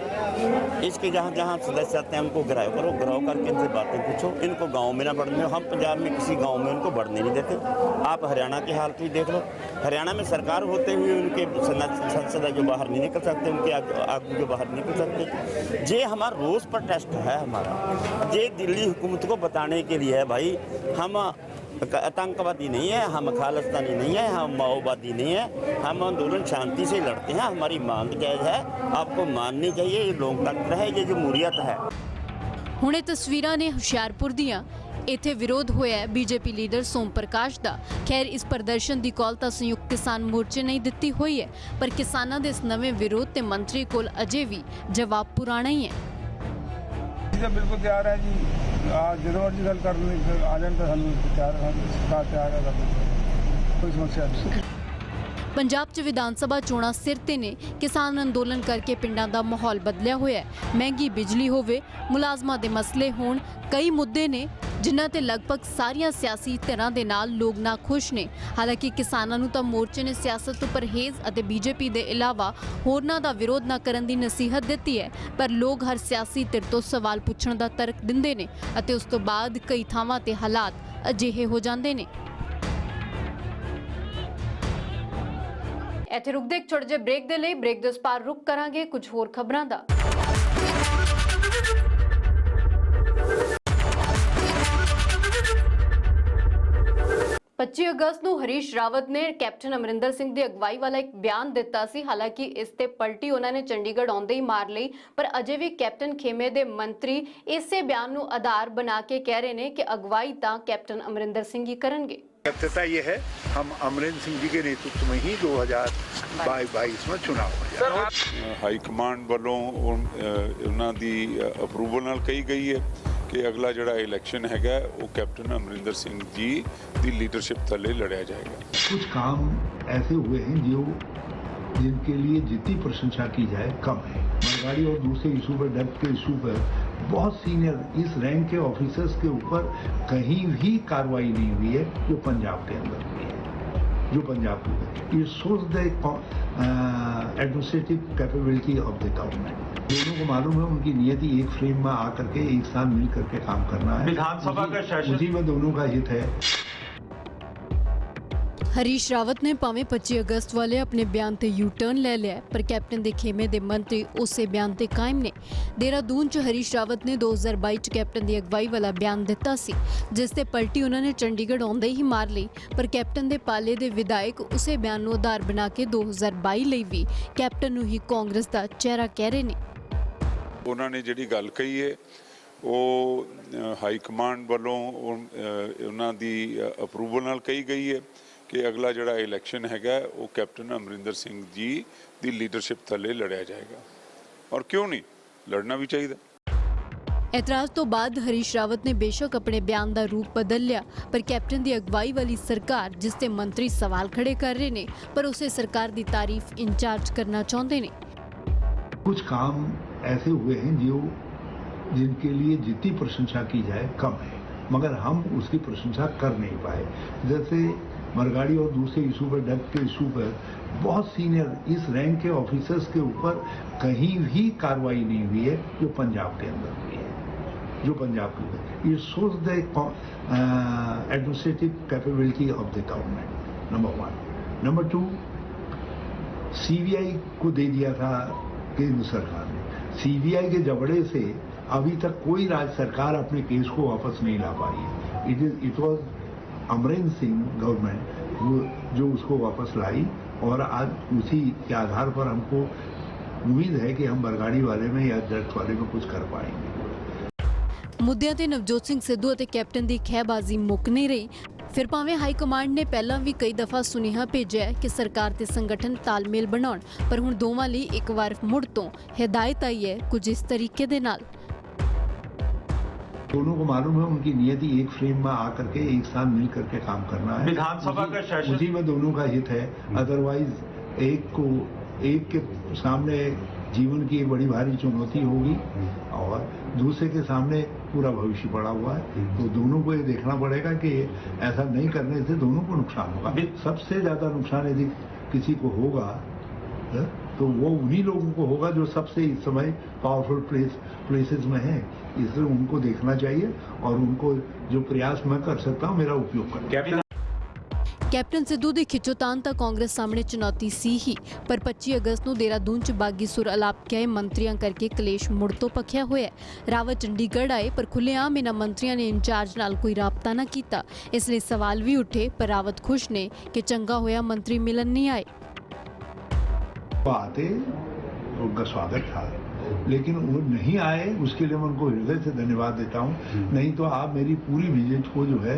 इसके जहाँ जहाँ सदस्य आते हैं उनको गिराव करो, गिराव करके इनसे बातें पूछो, इनको गांव में ना बढ़ने दो। हम पंजाब में किसी गांव में उनको बढ़ने नहीं देते। आप हरियाणा की हालत भी देख लो, हरियाणा में सरकार होते हुए उनके संसद जो बाहर नहीं निकल सकते, उनके आगू जो बाहर निकल सकते। ये हमारा रोज़ प्रोटेस्ट है हमारा, ये दिल्ली हुकूमत को बताने के लिए है भाई हम आतंकवादी नहीं है, हम खालिस्तानी नहीं है, हम माओवादी नहीं है, हम आंदोलन शांति से लड़ते हैं। हमारी मांग जायज़ है, आपको माननी चाहिए। ये लोकतंत्र है, ये जमहूरियत है। ਹੁਣ ਇਹ ਤਸਵੀਰਾਂ ਨੇ ਹੁਸ਼ਿਆਰਪੁਰ ਦੀਆਂ। ਇੱਥੇ ਵਿਰੋਧ ਹੋਇਆ ਬੀਜੇਪੀ ਲੀਡਰ ਸੋਮ ਪ੍ਰਕਾਸ਼ ਦਾ। ਖੈਰ, ਇਸ ਪ੍ਰਦਰਸ਼ਨ ਦੀ ਕਾਲ ਤਾਂ ਸੰਯੁਕਤ ਕਿਸਾਨ ਮੋਰਚੇ ਨੇ ਦਿੱਤੀ ਹੋਈ ਹੈ, ਪਰ ਕਿਸਾਨਾਂ ਦੇ ਇਸ ਨਵੇਂ ਵਿਰੋਧ ਤੇ ਮੰਤਰੀ ਕੋਲ ਅਜੇ ਵੀ ਜਵਾਬ ਪੁਰਾਣਾ ਹੀ ਹੈ। ਬਿਲਕੁਲ ਤਿਆਰ ਹੈ ਜੀ, ਜਦੋਂ ਅੱਜ ਗੱਲ ਕਰਨ ਆ ਜਾਣ ਤਾਂ ਸਾਨੂੰ ਤਿਆਰ ਹੈ, ਕੋਈ ਸਮੱਸਿਆ ਨਹੀਂ। ਪੰਜਾਬ 'ਚ ਵਿਧਾਨ ਸਭਾ ਚੋਣਾਂ ਸਿਰ ਤੇ ਨੇ। ਕਿਸਾਨ ਅੰਦੋਲਨ ਕਰਕੇ ਪਿੰਡਾਂ ਦਾ ਮਾਹੌਲ ਬਦਲਿਆ ਹੋਇਆ ਹੈ। ਮਹਿੰਗੀ ਬਿਜਲੀ ਹੋਵੇ, ਮੁਲਾਜ਼ਮਾਂ ਦੇ ਮਸਲੇ ਹੋਣ, ਕਈ ਮੁੱਦੇ ਨੇ ਜਿਨ੍ਹਾਂ ਤੇ ਲਗਭਗ ਸਾਰੀਆਂ ਸਿਆਸੀ ਧਿਰਾਂ ਦੇ ਨਾਲ ਲੋਕ ਨਾਖੁਸ਼ ਨੇ। ਹਾਲਾਂਕਿ ਕਿਸਾਨਾਂ ਨੂੰ ਤਾਂ ਮੋਰਚੇ ਨੇ ਸਿਆਸਤ ਤੋਂ ਪਰਹੇਜ਼ ਅਤੇ ਬੀਜੇਪੀ ਦੇ ਇਲਾਵਾ ਹੋਰਨਾਂ ਦਾ ਵਿਰੋਧ ਨਾ ਕਰਨ ਦੀ ਨਸੀਹਤ ਦਿੱਤੀ ਹੈ, ਪਰ ਲੋਕ ਹਰ ਸਿਆਸੀ ਧਿਰ ਤੋਂ ਸਵਾਲ ਪੁੱਛਣ ਦਾ ਤਰਕ ਦਿੰਦੇ ਨੇ ਅਤੇ ਉਸ ਤੋਂ ਬਾਅਦ ਕਈ ਥਾਵਾਂ ਤੇ ਹਾਲਾਤ ਅਜਿਹੇ ਹੋ ਜਾਂਦੇ ਨੇ। ਇੱਥੇ ਰੁਕਦੇ ਇੱਕ ਛੋਟੇ ਜਿਹੇ ਬ੍ਰੇਕ ਦੇ ਲਈ। ਬ੍ਰੇਕ ਦੇ ਉਸ ਪਾਰ ਰੁਕ ਕਰਾਂਗੇ ਕੁਝ ਹੋਰ ਖਬਰਾਂ ਦਾ। 25 ਅਗਸਤ ਨੂੰ ਹਰੀਸ਼ ਰਾਵਤ ਨੇ ਕੈਪਟਨ ਅਮਰਿੰਦਰ ਸਿੰਘ ਦੀ ਅਗਵਾਈ ਵਾਲਾ ਇੱਕ ਬਿਆਨ ਦਿੱਤਾ ਸੀ। ਹਾਲਾਂਕਿ ਇਸ ਤੇ ਪਲਟੀ ਉਹਨਾਂ ਨੇ ਚੰਡੀਗੜ੍ਹ ਆਉਂਦੇ ਹੀ ਮਾਰ ਲਈ, ਪਰ ਅਜੇ ਵੀ ਕੈਪਟਨ ਖੇਮੇ ਦੇ ਮੰਤਰੀ ਇਸੇ ਬਿਆਨ ਨੂੰ ਆਧਾਰ ਬਣਾ ਕੇ ਕਹਿ ਰਹੇ ਨੇ ਕਿ ਅਗਵਾਈ ਤਾਂ ਕੈਪਟਨ ਅਮਰਿੰਦਰ ਸਿੰਘ ਹੀ ਕਰਨਗੇ। सत्यता ये है, हम अमरिंदर सिंह जी के नेतृत्व में ही 2022 में चुनाव होगा। ਹਾਈ ਕਮਾਂਡ ਵੱਲੋਂ ਉਹਨਾਂ ਦੀ ਅਪਰੂਵਲ ਨਾਲ ਕਹੀ ਗਈ ਹੈ ਕਿ ਅਗਲਾ ਜਿਹੜਾ ਇਲੈਕਸ਼ਨ ਹੈਗਾ ਉਹ ਕੈਪਟਨ ਅਮਰਿੰਦਰ ਸਿੰਘ ਜੀ ਦੀ ਲੀਡਰਸ਼ਿਪ ਥੱਲੇ ਲੜਿਆ ਜਾਏਗਾ। कुछ काम ऐसे हुए हैं जो जिनके लिए जितनी प्रशंसा की जाए कम है। महंगाई और दूसरे इशू पर, डेप्थ के इशू पर बहुत सीनियर इस रैंक के ऑफिसर्स के ऊपर कहीं भी कार्रवाई नहीं हुई है जो पंजाब के अंदर हुई है, जो पंजाब की। It shows the administrative capability of the government. दोनों को मालूम है उनकी नियति एक फ्रेम में आकर के एक साथ मिल करके काम करना है। विधानसभा का सेशन उसी में दोनों का हित है। ਹਰੀਸ਼ ਰਾਵਤ ਨੇ ਭਾਵੇਂ 25 ਅਗਸਤ ਵਾਲੇ ਆਪਣੇ ਬਿਆਨ ਤੇ ਯੂ ਟਰਨ ਲੈ ਲਿਆ, ਪਰ ਕੈਪਟਨ ਦੇ ਖੇਮੇ ਦੇ ਮੰਤਰੀ ਉਸੇ ਬਿਆਨ ਤੇ ਕਾਇਮ ਨੇ। ਦੇਹਰਾਦੂਨ 'ਚ ਹਰੀਸ਼ ਰਾਵਤ ਨੇ 2022 'ਚ ਕੈਪਟਨ ਦੀ ਅਗਵਾਈ ਵਾਲਾ ਬਿਆਨ ਦਿੱਤਾ ਸੀ, ਜਿਸ ਤੇ ਪਲਟੀ ਉਹਨਾਂ ਨੇ ਚੰਡੀਗੜ੍ਹ ਆਉਂਦੇ ਹੀ ਮਾਰ ਲਈ। ਪਰ ਕੈਪਟਨ ਦੇ ਪਾਲੇ ਦੇ ਵਿਧਾਇਕ ਉਸੇ ਬਿਆਨ ਨੂੰ ਆਧਾਰ ਬਣਾ ਕੇ 2022 ਲਈ ਵੀ ਕੈਪਟਨ ਨੂੰ ਹੀ ਕਾਂਗਰਸ ਦਾ ਚਿਹਰਾ ਕਹਿ ਰਹੇ ਨੇ। ਉਹਨਾਂ ਨੇ ਜਿਹੜੀ ਗੱਲ ਕਹੀ ਹੈ ਉਹ ਹਾਈ ਕਮਾਂਡ ਵੱਲੋਂ ਉਹਨਾਂ ਦੀ ਅਪਰੂਵਲ ਨਾਲ ਕਹੀ ਗਈ ਹੈ ਕਿ ਅਗਲਾ ਜਿਹੜਾ ਇਲੈਕਸ਼ਨ ਹੈਗਾ ਉਹ ਕੈਪਟਨ ਅਮਰਿੰਦਰ ਸਿੰਘ ਜੀ ਦੀ ਲੀਡਰਸ਼ਿਪ ਥੱਲੇ ਲੜਿਆ ਜਾਏਗਾ, ਔਰ ਕਿਉਂ ਨਹੀਂ, ਲੜਨਾ ਵੀ ਚਾਹੀਦਾ। ਐਤਰਾਜ਼ ਤੋਂ ਬਾਅਦ ਹਰੀਸ਼ ਰਾਵਤ ਨੇ ਬੇਸ਼ੱਕ ਆਪਣੇ ਬਿਆਨ ਦਾ ਰੂਪ ਬਦਲ ਲਿਆ, ਪਰ ਕੈਪਟਨ ਦੀ ਅਗਵਾਈ ਵਾਲੀ ਸਰਕਾਰ, ਜਿਸ ਤੇ ਮੰਤਰੀ ਸਵਾਲ ਖੜੇ ਕਰ ਰਹੇ ਨੇ, ਪਰ ਉਸੇ ਸਰਕਾਰ ਦੀ ਤਾਰੀਫ ਇੰਚਾਰਜ ਕਰਨਾ ਚਾਹੁੰਦੇ ਨੇ। कुछ काम ऐसे हुए हैं जिनके लिए जितनी प्रशंसा की जाए कम है, मगर हम उसकी प्रशंसा कर नहीं पाए। जैसे मरगाड़ी और दूसरे इशू पर, डेप्थ के इशू पर बहुत सीनियर इस रैंक के ऑफिसर्स के ऊपर कहीं भी कार्रवाई नहीं हुई है जो पंजाब के अंदर हुई है, जो पंजाब के अंदर। ये shows the administrative capability of the government, number 1। Number 2, CBI को दे दिया था केंद्र सरकार ने। सीबीआई के जबड़े से अभी तक कोई राज्य सरकार अपने केस को वापस नहीं ला पाई है। It was Amarinder Singh government जो उसको वापस लाई, और आज उसी के आधार पर हमको उम्मीद है कि हम बरगाड़ी वाले में या डेप्थ वाले में कुछ कर पाएंगे। ਮੁੱਦਿਆਂ ਤੇ ਨਵਜੋਤ ਸਿੰਘ ਸਿੱਧੂ ਅਤੇ ਕੈਪਟਨ ਦੀ ਖਹਿਬਾਜ਼ੀ ਮੁੱਕ ਨਹੀਂ ਰਹੀ। ਫਿਰ ਭਾਵੇਂ ਹਾਈ ਕਮਾਂਡ ਨੇ ਪਹਿਲਾਂ ਵੀ ਕਈ ਦਫਾ ਸੁਨੇਹਾ ਭੇਜਿਆ ਕਿ ਸਰਕਾਰ ਤੇ ਸੰਗਠਨ ਤਾਲਮੇਲ ਬਣਾਉਣ, ਪਰ ਹੁਣ ਦੋਵਾਂ ਲਈ ਇੱਕ ਵਾਰ ਮੁੜ ਤੋਂ ਹਦਾਇਤ ਆਈ ਹੈ कुछ इस तरीके ਦੇ ਨਾਲ। दोनों को मालूम है उनकी नियति एक फ्रेम में आकर के एक साथ मिल करके काम करना है। विधानसभा का सेशन उसी में दोनों का हित है। अदरवाइज एक के सामने जीवन की एक बड़ी भारी चुनौती होगी और दूसरे के सामने पूरा भविष्य पड़ा हुआ है। तो दोनों को ये देखना पड़ेगा कि ऐसा नहीं करने से दोनों को नुकसान होगा। सबसे ज्यादा नुकसान यदि किसी को होगा तो वो उन्हीं लोगों को होगा जो सबसे इस समय पावरफुल प्लेसेस में हैं। इसलिए उनको देखना चाहिए और उनको जो प्रयास मैं कर सकता हूँ मेरा उपयोग करना। ਕੈਪਟਨ ਸਿੱਧੂ ਦੀ ਖਿੱਚੋਤਾਣ ਤਾਂ ਕਾਂਗਰਸ ਸਾਹਮਣੇ ਚੁਣੌਤੀ ਸੀ ਹੀ, ਪਰ 25 ਅਗਸਤ ਨੂੰ ਦੇਹਰਾਦੂਨ 'ਚ ਬਾਗੀ ਸੁਰ ਅਲਾਪ ਕੇ ਮੰਤਰੀਆਂ ਕਰਕੇ ਕਲੇਸ਼ ਮੁੜ ਤੋਂ ਪੱਖਿਆ ਹੋਇਆ। ਰਾਵਤ ਚੰਡੀਗੜ੍ਹ ਆਏ, ਪਰ ਖੁੱਲ੍ਹੇਆਮ ਇਹਨਾਂ ਮੰਤਰੀਆਂ ਨੇ ਇੰਚਾਰਜ ਨਾਲ ਕੋਈ ਰਾਬਤਾ ਨਾ ਕੀਤਾ। ਇਸ ਲਈ ਸਵਾਲ ਵੀ ਉੱਠੇ, ਪਰ ਰਾਵਤ ਖੁਸ਼ ਨੇ ਕਿ ਚੰਗਾ ਹੋਇਆ ਮੰਤਰੀ ਮਿਲਣ नहीं आए। आते उनका स्वागत था, लेकिन वो नहीं आए, उसके लिए मैं उनको हृदय से धन्यवाद देता हूँ। नहीं तो आप मेरी पूरी विजिट को जो है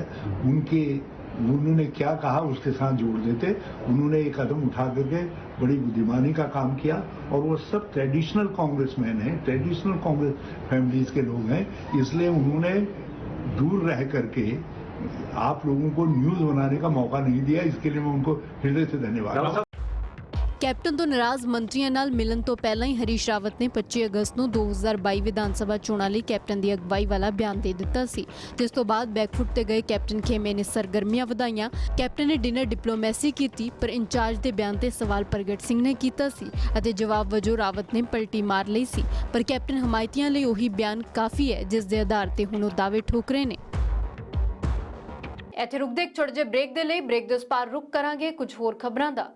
उन्होंने क्या कहा उसके साथ जोड़ देते। उन्होंने एक कदम उठा करके बड़ी बुद्धिमानी का काम किया, और वो सब ट्रेडिशनल कांग्रेसमैन हैं, ट्रेडिशनल कांग्रेस फैमिलीज के लोग हैं। इसलिए उन्होंने दूर रह करके आप लोगों को न्यूज़ बनाने का मौका नहीं दिया। इसके लिए मैं उनको हृदय से धन्यवाद। ਕੈਪਟਨ ਤੋਂ ਨਾਰਾਜ਼ ਮੰਤਰੀਆਂ ਨਾਲ ਮਿਲਣ ਤੋਂ ਪਹਿਲਾਂ ਹੀ ਹਰੀਸ਼ ਰਾਵਤ ਨੇ 25 ਅਗਸਤ ਨੂੰ 2022 ਵਿਧਾਨ ਸਭਾ ਚੋਣਾਂ ਲਈ ਕੈਪਟਨ ਦੀ ਅਗਵਾਈ ਵਾਲਾ ਬਿਆਨ ਦੇ ਦਿੱਤਾ ਸੀ, ਜਿਸ ਤੋਂ ਬਾਅਦ ਬੈਕਫੁੱਟ ਤੇ ਗਏ ਕੈਪਟਨ ਖੇਮੇ ਨੇ ਸਰਗਰਮੀਆਂ ਵਧਾਈਆਂ। ਕੈਪਟਨ ਨੇ ਡਿਨਰ ਡਿਪਲੋਮੈਸੀ ਕੀਤੀ, ਪਰ ਇੰਚਾਰਜ ਦੇ ਬਿਆਨ ਤੇ ਸਵਾਲ ਪ੍ਰਗਟ ਸਿੰਘ ਨੇ ਕੀਤਾ ਸੀ ਅਤੇ ਜਵਾਬ ਵਜੋਂ ਰਾਵਤ ਨੇ ਪਲਟੀ ਮਾਰ ਲਈ ਸੀ। ਪਰ ਕੈਪਟਨ ਹਮਾਇਤੀਆਂ ਲਈ ਉਹੀ ਬਿਆਨ ਕਾਫੀ ਹੈ, ਜਿਸ ਦੇ ਆਧਾਰ ਤੇ ਹੁਣ ਉਹ ਦਾਅਵੇ ਠੋਕ ਰਹੇ ਨੇ। ਇੱਥੇ ਰੁਕਦੇ ਇੱਕ ਛੋਟੇ ਜਿਹੇ ਬ੍ਰੇਕ ਦੇ ਲਈ। ਬ੍ਰੇਕ ਦੇ ਉਸ ਪਾਰ ਰੁਕ ਕਰਾਂਗੇ ਕੁਝ ਹੋਰ ਖਬਰਾਂ ਦਾ।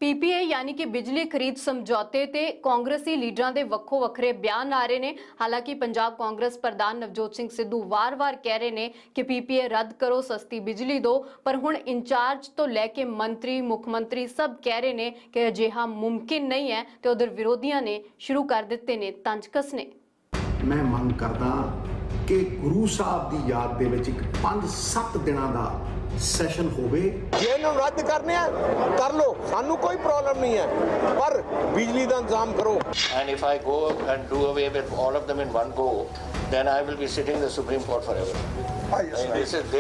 ਪੀਪੀਏ ਯਾਨੀ ਕਿ ਬਿਜਲੀ ਖਰੀਦ ਸਮਝੌਤੇ ਤੇ ਕਾਂਗਰਸੀ ਲੀਡਰਾਂ ਦੇ ਵੱਖੋ ਵੱਖਰੇ ਬਿਆਨ ਆ ਰਹੇ ਨੇ। ਹਾਲਾਂਕਿ ਪੰਜਾਬ ਕਾਂਗਰਸ ਪ੍ਰਧਾਨ ਨਵਜੋਤ ਸਿੰਘ ਸਿੱਧੂ ਵਾਰ-ਵਾਰ ਕਹਿ ਰਹੇ ਨੇ ਕਿ ਪੀਪੀਏ ਰੱਦ ਕਰੋ, ਸਸਤੀ ਬਿਜਲੀ ਦਿਓ, ਪਰ ਹੁਣ ਇੰਚਾਰਜ ਤੋਂ ਲੈ ਕੇ ਮੰਤਰੀ, ਮੁੱਖ ਮੰਤਰੀ ਸਭ ਕਹਿ ਰਹੇ ਨੇ ਕਿ ਅਜਿਹਾ ਮੁਮਕਿਨ ਨਹੀਂ ਹੈ ਤੇ ਉਧਰ ਵਿਰੋਧੀਆਂ ਨੇ ਸ਼ੁਰੂ ਕਰ ਦਿੱਤੇ ਨੇ ਤੰਜ ਕੱਸਣੇ। ਮੈਂ ਮੰਗ ਕਰਦਾ ਕਿ ਗੁਰੂ ਸਾਹਿਬ ਦੀ ਯਾਦ ਦੇ ਵਿੱਚ 5-7 ਦਿਨਾਂ ਦਾ ਸੈਸ਼ਨ ਹੋਵੇ। ਜੇ ਇਹਨੂੰ ਰੱਦ ਕਰਨੇ ਆ ਕਰ ਲੋ, ਸਾਨੂੰ ਕੋਈ ਪ੍ਰੋਬਲਮ ਨਹੀਂ ਹੈ, ਪਰ ਬਿਜਲੀ ਦਾ ਇੰਤਜ਼ਾਮ ਕਰੋ। And if I go and do away with all of them in one go, then I will be sitting in the Supreme Court forever. This is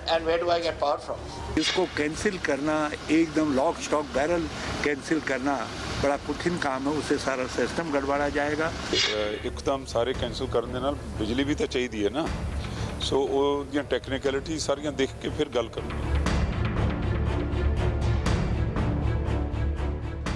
and where do I get power from? इसको cancel करना, एकदम lock stock barrel cancel करना बड़ा कठिन काम है। उससे सारा सिस्टम गड़बड़ा जाएगा। ਇੱਕਦਮ ਸਾਰੇ ਕੈਂਸਲ ਕਰਨ ਦੇ ਨਾਲ ਬਿਜਲੀ ਵੀ ਤਾਂ ਚਾਹੀਦੀ ਹੈ ਨਾ, ਸੋ ਉਹਦੀਆਂ ਟੈਕਨੀਕੈਲਿਟੀ ਸਾਰੀਆਂ ਦੇਖ ਕੇ ਫਿਰ ਗੱਲ ਕਰਾਂਗੇ।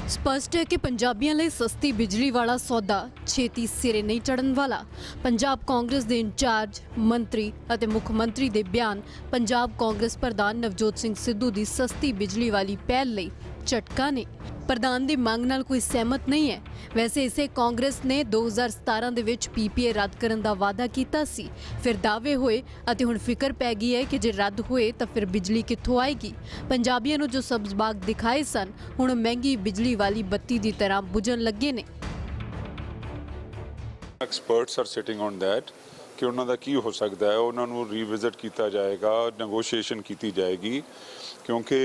ਸਪਸ਼ਟ ਹੈ ਕਿ ਪੰਜਾਬੀਆਂ ਲਈ ਸਸਤੀ ਬਿਜਲੀ ਵਾਲਾ ਸੌਦਾ ਛੇਤੀ ਸਿਰੇ ਨਹੀਂ ਚੜਨ ਵਾਲਾ। ਪੰਜਾਬ ਕਾਂਗਰਸ ਦੇ ਇੰਚਾਰਜ ਮੰਤਰੀ ਅਤੇ ਮੁੱਖ ਮੰਤਰੀ ਦੇ ਬਿਆਨ ਪੰਜਾਬ ਕਾਂਗਰਸ ਪ੍ਰਧਾਨ ਨਵਜੋਤ ਸਿੰਘ ਸਿੱਧੂ ਦੀ ਸਸਤੀ ਬਿਜਲੀ ਵਾਲੀ ਪਹਿਲ ਲਈ ਝਟਕਾ ਨੇ। ਪ੍ਰਧਾਨ ਦੀ ਮੰਗ ਨਾਲ ਕੋਈ ਸਹਿਮਤ ਨਹੀਂ ਹੈ। ਵੈਸੇ ਇਸੇ ਕਾਂਗਰਸ ਨੇ 2017 ਦੇ ਵਿੱਚ ਪੀਪੀਏ ਰੱਦ ਕਰਨ ਦਾ ਵਾਅਦਾ ਕੀਤਾ ਸੀ, ਫਿਰ ਦਾਅਵੇ ਹੋਏ ਅਤੇ ਹੁਣ ਫਿਕਰ ਪੈ ਗਈ ਹੈ ਕਿ ਜੇ ਰੱਦ ਹੋਏ ਤਾਂ ਫਿਰ ਬਿਜਲੀ ਕਿੱਥੋਂ ਆਏਗੀ। ਪੰਜਾਬੀਆਂ ਨੂੰ ਜੋ ਸਬਜ਼ ਬਾਗ ਦਿਖਾਏ ਸਨ ਹੁਣ ਮਹਿੰਗੀ ਬਿਜਲੀ ਵਾਲੀ ਬੱਤੀ ਦੀ ਤਰ੍ਹਾਂ ਬੁਝਣ ਲੱਗੇ ਨੇ। Experts are sitting on that ਕਿ ਉਹਨਾਂ ਦਾ ਕੀ ਹੋ ਸਕਦਾ ਹੈ, ਉਹਨਾਂ ਨੂੰ ਰੀਵਿਜ਼ਿਟ ਕੀਤਾ ਜਾਏਗਾ, ਨੈਗੋਸ਼ੀਏਸ਼ਨ ਕੀਤੀ ਜਾਏਗੀ, ਕਿਉਂਕਿ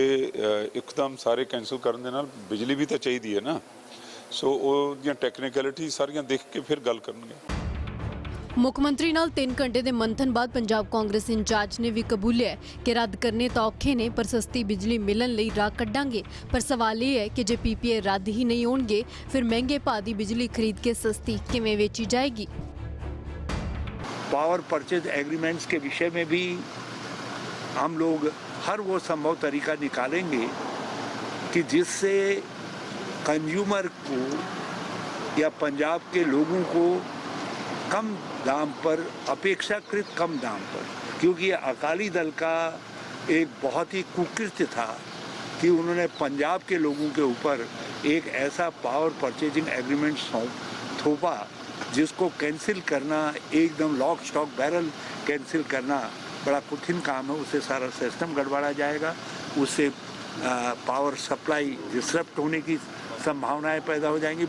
ਇੱਕਦਮ ਸਾਰੇ ਕੈਂਸਲ ਕਰਨ ਦੇ ਨਾਲ ਬਿਜਲੀ ਵੀ ਤਾਂ ਚਾਹੀਦੀ ਹੈ ਨਾ। ਸੋ ਉਹਦੀਆਂ ਟੈਕਨੀਕਲਿਟੀ ਸਾਰੀਆਂ ਦੇਖ ਕੇ ਫਿਰ ਗੱਲ ਕਰਨਗੇ। ਮੁੱਖ ਮੰਤਰੀ ਨਾਲ 3 ਘੰਟੇ ਦੇ ਮੰਥਨ ਬਾਅਦ ਪੰਜਾਬ ਕਾਂਗਰਸ ਇੰਚਾਰਜ ਨੇ ਵੀ ਕਬੂਲਿਆ ਕਿ ਰੱਦ ਕਰਨੇ ਤਾਂ ਔਖੇ ਨੇ ਪਰ ਸਸਤੀ ਬਿਜਲੀ ਮਿਲਣ ਲਈ ਰਾਹ ਕੱਢਾਂਗੇ। ਪਰ ਸਵਾਲ ਇਹ ਹੈ ਕਿ ਜੇ ਪੀਪੀਏ ਰੱਦ ਹੀ ਨਹੀਂ ਹੋਣਗੇ ਫਿਰ ਮਹਿੰਗੇ ਭਾਅ ਦੀ ਬਿਜਲੀ ਖਰੀਦ ਕੇ ਸਸਤੀ ਕਿਵੇਂ ਵੇਚੀ ਜਾਏਗੀ। पावर परचेज एग्रीमेंट्स के विषय में भी हम लोग हर वो संभव तरीका निकालेंगे कि जिससे कंज्यूमर को या पंजाब के लोगों को कम दाम पर, अपेक्षाकृत कम दाम पर, क्योंकि अकाली दल का एक बहुत ही कुकृत्य था कि उन्होंने पंजाब के लोगों के ऊपर एक ऐसा पावर परचेजिंग एग्रीमेंट थोपा जिसको कैंसिल करना, एकदम लॉक स्टॉक बैरल कैंसिल करना बड़ा कठिन काम है। उससे सारा सिस्टम गड़बड़ा जाएगा, उससे पावर सप्लाई डिसरप्ट होने की संभावनाएं पैदा हो जाएंगी।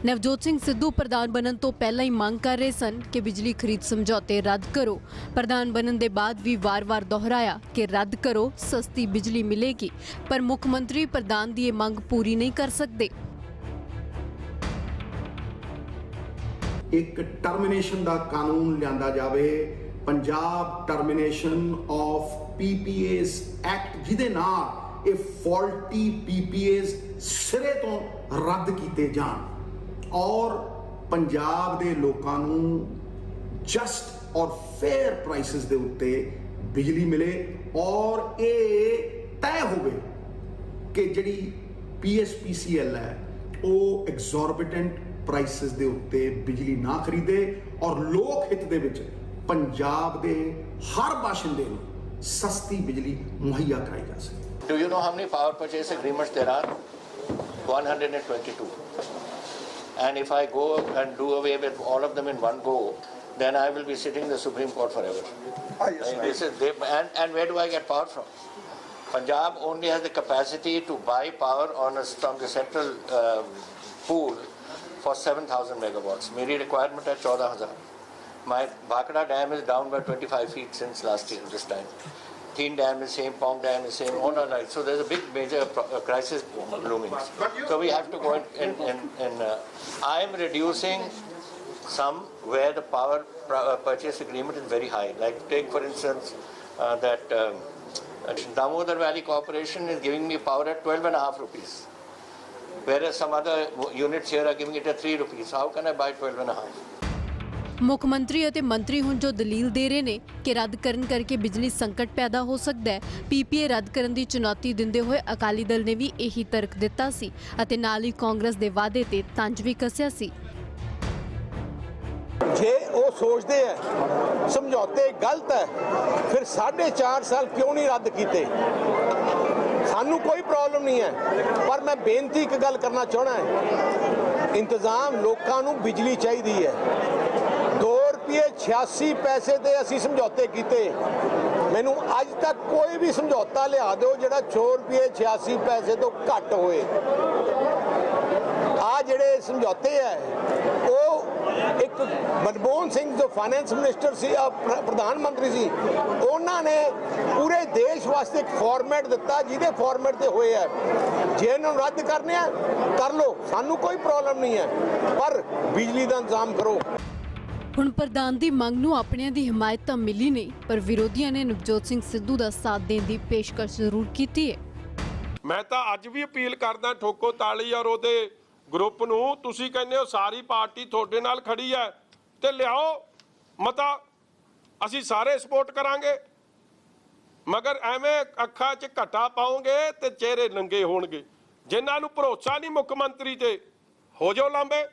ਨਵਜੋਤ ਸਿੰਘ ਸਿੱਧੂ ਪ੍ਰਧਾਨ ਬਣਨ ਤੋਂ ਪਹਿਲਾਂ ਹੀ ਮੰਗ ਕਰ ਰਹੇ ਸਨ ਕਿ ਬਿਜਲੀ ਖਰੀਦ ਸਮਝੌਤੇ ਰੱਦ ਕਰੋ। ਪ੍ਰਧਾਨ ਬਣਨ ਦੇ ਬਾਅਦ ਵੀ ਵਾਰ-ਵਾਰ ਦੁਹਰਾਇਆ ਕਿ ਰੱਦ ਕਰੋ, ਸਸਤੀ ਬਿਜਲੀ ਮਿਲੇਗੀ। ਪਰ ਮੁੱਖ ਮੰਤਰੀ ਪ੍ਰਧਾਨ ਦੀ ਇਹ ਮੰਗ ਪੂਰੀ ਨਹੀਂ ਕਰ ਸਕਦੇ। ਇੱਕ ਟਰਮੀਨੇਸ਼ਨ ਦਾ ਕਾਨੂੰਨ ਲਿਆਂਦਾ ਜਾਵੇ, ਪੰਜਾਬ ਟਰਮੀਨੇਸ਼ਨ ਆਫ ਪੀਪੀਏਸ ਐਕਟ, ਜਿਹਦੇ ਨਾਲ ਇਹ ਫਾਲਟੀ ਪੀਪੀਏਸ ਸਿਰੇ ਤੋਂ ਰੱਦ ਕੀਤੇ ਜਾਣ ਔਰ ਪੰਜਾਬ ਦੇ ਲੋਕਾਂ ਨੂੰ ਜਸਟ ਔਰ ਫੇਅਰ ਪ੍ਰਾਈਸਿਸ ਦੇ ਉੱਤੇ ਬਿਜਲੀ ਮਿਲੇ ਔਰ ਇਹ ਤੈਅ ਹੋਵੇ ਕਿ ਜਿਹੜੀ ਪੀਐਸਪੀਸੀਐਲ ਹੈ ਉਹ ਐਗਜ਼ੋਰਬਿਟੈਂਟ ਪ੍ਰਾਈਸਿਸ ਦੇ ਉੱਤੇ ਬਿਜਲੀ ਨਾ ਖਰੀਦੇ ਔਰ ਲੋਕ ਹਿੱਤ ਦੇ ਵਿੱਚ ਪੰਜਾਬ ਦੇ ਹਰ ਬਾਸ਼ਿੰਦੇ ਨੂੰ ਸਸਤੀ ਬਿਜਲੀ ਮੁਹੱਈਆ ਕਰਾਈ ਜਾ ਸਕੇ। Do you know how many power purchase agreements there are? 122. And if I go and do away with all of them in one go, then I will be sitting in the Supreme Court forever. And where do I get power from? Punjab only has the capacity to buy power from the central pool for 7,000 megawatts. मेरी requirement है 14,000. My Bhakra dam is down by 25 feet since last year this time. Teen dam is same, Pong dam is same, all right. So there's a big major crisis looming. So we have to go in I am reducing some where the power purchase agreement is very high. Like take for instance that Damodar Valley Corporation is giving me power at 12.5 rupees. Whereas some other units here are giving it at 3 rupees. How can I buy 12.5? ਮੁੱਖ ਮੰਤਰੀ ਅਤੇ ਮੰਤਰੀ ਹੁਣ ਜੋ ਦਲੀਲ ਦੇ ਰਹੇ ਨੇ ਕਿ ਰੱਦ ਕਰਨ ਕਰਕੇ ਬਿਜਲੀ ਸੰਕਟ ਪੈਦਾ ਹੋ ਸਕਦਾ ਹੈ। ਪੀਪੀਏ ਰੱਦ ਕਰਨ ਦੀ ਚੁਣੌਤੀ ਦਿੰਦੇ ਹੋਏ ਅਕਾਲੀ ਦਲ ਨੇ ਵੀ ਇਹੀ ਤਰਕ ਦਿੱਤਾ ਸੀ ਅਤੇ ਨਾਲ ਹੀ ਕਾਂਗਰਸ ਦੇ ਵਾਅਦੇ ਤੇ ਤੰਜ ਵੀ ਕੱਸਿਆ ਸੀ। ਜੇ ਉਹ ਸੋਚਦੇ ਹੈ ਸਮਝੌਤੇ ਗਲਤ ਹੈ ਫਿਰ 4.5 ਸਾਲ ਕਿਉਂ ਨਹੀਂ ਰੱਦ ਕੀਤੇ? ਸਾਨੂੰ ਕੋਈ ਪ੍ਰੋਬਲਮ ਨਹੀਂ ਹੈ, ਪਰ ਮੈਂ ਬੇਨਤੀ ਇੱਕ ਗੱਲ ਕਰਨਾ ਚਾਹਣਾ ਹੈ, ਇੰਤਜ਼ਾਮ ਲੋਕਾਂ ਨੂੰ ਬਿਜਲੀ ਚਾਹੀਦੀ ਹੈ। 2 ਰੁਪਏ 86 ਪੈਸੇ ਦੇ ਅਸੀਂ ਸਮਝੌਤੇ ਕੀਤੇ। ਮੈਨੂੰ ਅੱਜ ਤੱਕ ਕੋਈ ਵੀ ਸਮਝੌਤਾ ਲਿਆ ਦਿਓ ਜਿਹੜਾ 4 ਰੁਪਏ 86 ਪੈਸੇ ਤੋਂ ਘੱਟ ਹੋਏ। ਆ ਜਿਹੜੇ ਸਮਝੌਤੇ ਹੈ ਉਹ ਇੱਕ ਮਨਮੋਹਨ ਸਿੰਘ ਜੋ ਫਾਈਨੈਂਸ ਮਿਨਿਸਟਰ ਸੀ, ਪ੍ਰਧਾਨ ਮੰਤਰੀ ਸੀ, ਉਹਨਾਂ ਨੇ ਪੂਰੇ ਦੇਸ਼ ਵਾਸਤੇ ਇੱਕ ਫਾਰਮੈਟ ਦਿੱਤਾ ਜਿਹਦੇ ਫਾਰਮੈਟ ਤੇ ਹੋਏ ਹੈ। ਜੇ ਇਹਨਾਂ ਨੂੰ ਰੱਦ ਕਰਨੇ ਆ ਕਰ ਲਓ, ਸਾਨੂੰ ਕੋਈ ਪ੍ਰੋਬਲਮ ਨਹੀਂ ਹੈ, ਪਰ ਬਿਜਲੀ ਦਾ ਇੰਤਜ਼ਾਮ ਕਰੋ। ਹੁਣ ਪ੍ਰਧਾਨ ਦੀ ਮੰਗ ਨੂੰ ਆਪਣਿਆਂ ਦੀ ਹਮਾਇਤ ਤਾਂ ਮਿਲੀ ਨਹੀਂ, ਪਰ ਵਿਰੋਧੀਆਂ ਨੇ ਨਵਜੋਤ ਸਿੰਘ ਸਿੱਧੂ ਦਾ ਸਾਥ ਦੇਣ ਦੀ ਪੇਸ਼ਕਸ਼ ਜ਼ਰੂਰ ਕੀਤੀ ਹੈ। ਮੈਂ ਤਾਂ ਅੱਜ ਵੀ ਅਪੀਲ ਕਰਦਾ ਠੋਕੋ ਤਾਲੀ ਔਰ ਉਹਦੇ ਗਰੁੱਪ ਨੂੰ, ਤੁਸੀਂ ਕਹਿੰਦੇ ਹੋ ਸਾਰੀ ਪਾਰਟੀ ਤੁਹਾਡੇ ਨਾਲ ਖੜੀ ਹੈ ਤੇ ਲਿਆਓ ਮਤਾ, ਅਸੀਂ ਸਾਰੇ ਸਪੋਰਟ ਕਰਾਂਗੇ। ਮਗਰ ਐਵੇਂ ਅੱਖਾਂ 'ਚ ਘਟਾ ਪਾਓਗੇ ਤੇ ਚਿਹਰੇ ਨੰਗੇ ਹੋਣਗੇ। ਜਿਨ੍ਹਾਂ ਨੂੰ ਭਰੋਸਾ ਨਹੀਂ ਮੁੱਖ ਮੰਤਰੀ ਤੇ, ਹੋ ਜਾਓ ਲਾਂਬੇ।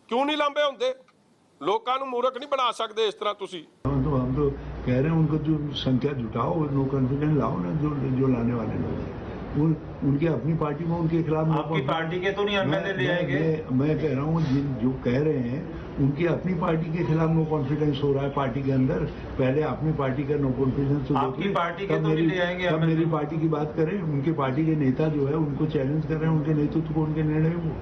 ਕਿਉਂ ਨਹੀਂ ਲਾਂਬੇ ਹੁੰਦੇ? ਲੋਕਾਂ ਨੂੰ ਮੂਰਖ ਨਹੀਂ ਬਣਾ ਸਕਦੇ ਇਸ ਤਰ੍ਹਾਂ ਤੁਸੀਂ। हम तो कह रहे हैं उनको जो संख्या जुटाओ, नो कॉन्फिडेंस लाओ ना, जो लाने वाले लोग हैं उनके अपनी पार्टी में उनके खिलाफ। आपकी पार्टी के तो नहीं एमएलए ले आएंगे? मैं कह रहा हूँ जो कह रहे हैं उनकी अपनी पार्टी के खिलाफ नो कॉन्फिडेंस हो रहा है पार्टी के अंदर। पहले अपनी पार्टी का नो कॉन्फिडेंस, आपकी पार्टी के तो नहीं ले आएंगे? अब मेरी पार्टी की बात करें, उनकी पार्टी के नेता जो है उनको चैलेंज कर रहे हैं, उनके नेतृत्व को, उनके निर्णय को।